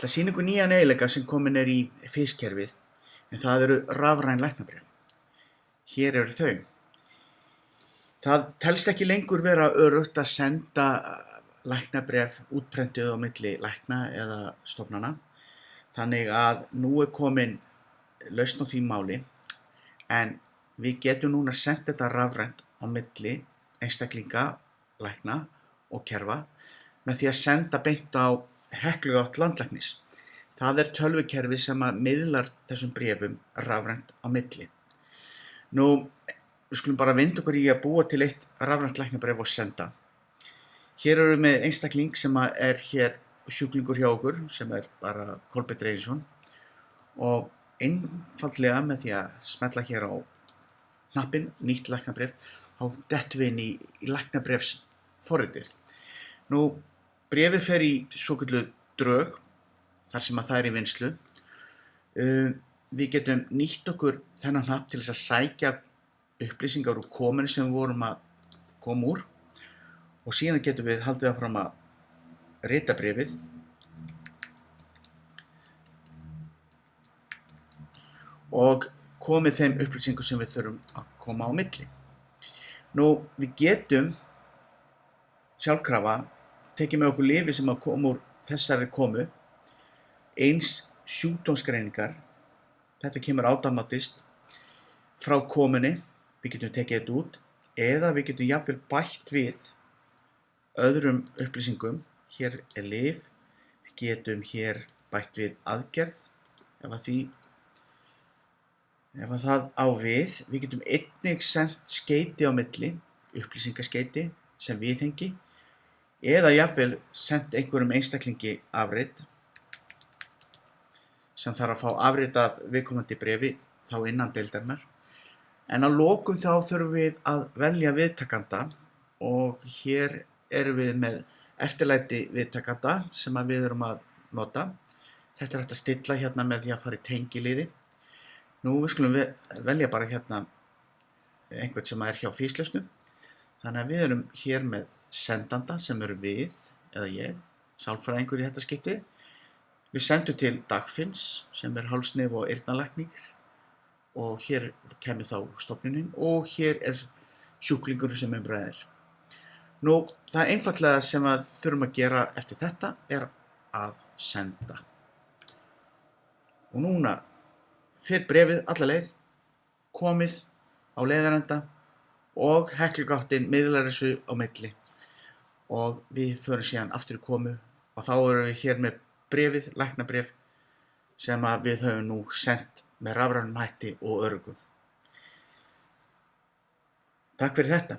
ætla að sýna ykkur nýjan eiginleika sem komin í FIS-kerfið, en það eru rafræn læknabréf. Hér eru þau. Það telst ekki lengur vera öruggt að senda læknabréf útprentuð á milli lækna eða stofnana, þannig að nú komin lausn á því máli, en við getum núna sent þetta rafrænt á milli einstaklinga, lækna og kerfa með því að senda beint á Heklugátt landlæknis. Það tölvukerfi sem miðlar þessum bréfum rafrænt á milli. Nú, við skulum bara vinda okkur í að búa til eitt rafrænt læknabréf og senda. Hér erum við með einstakling sem hér sjúklingur hjá okkur, sem bara Kolbeinn Reynisson, og einfaldlega með því að smella hér á hnappinn nýtt læknabréf, þá dettum við inn í læknabréfsforritið. Nú, bréfið fer í svokölluð drög, þar sem það í vinnslu. Við getum nýtt okkur þennan hnapp til þess að sækja upplýsingar úr kominu sem við vorum að koma úr, og síðan getum við haldið áfram að rita bréfið og komið þeim upplýsingum sem við þurfum að koma á milli. Nú, við getum sjálfkrafa tekið með okkur lyfi sem koma úr þessari komu, eins sjúkdómsgreiningar, þetta kemur automatist frá komunni, við getum tekið þetta út, eða við getum jafnvel bætt við öðrum upplýsingum. Hér lyf, við getum hér bætt við aðgerð, ef það á við. Við getum einnig sent skeyti á milli, upplýsingaskeyti sem viðhengi, eða jafnvel sent einhverjum einstaklingi afrit sem þarf að fá afrit af viðkomandi bréfi þá innan deildarinnar. En að lokum þá þurfum við að velja viðtakanda, og hér erum við með eftirlæti viðtakanda sem við erum að nota. Þetta hægt að stilla hérna með því að fara í tengiliði. Nú, við skulum velja bara hérna einhvern sem hjá FIS-lausnum. Þannig að við erum hér með sendanda sem eru við, eða ég, sálfræðingur í þetta skipti. Við sendum til Dagfinns sem háls-, nef- og eyrnalæknir, og hér kemur þá stofnunin, og hér sjúklingur sem ræðir. Nú, það einfaldlega sem við þurfum að gera eftir þetta að senda. Og núna fer bréfið alla leið, komið á leiðarenda, og Heklugáttin miðlar þessu á milli. Og við förum síðan aftur í komu, og þá erum við hér með bréfið, læknabréf, sem við höfum nú sent með rafrænum hætti og öruggum. Takk fyrir þetta.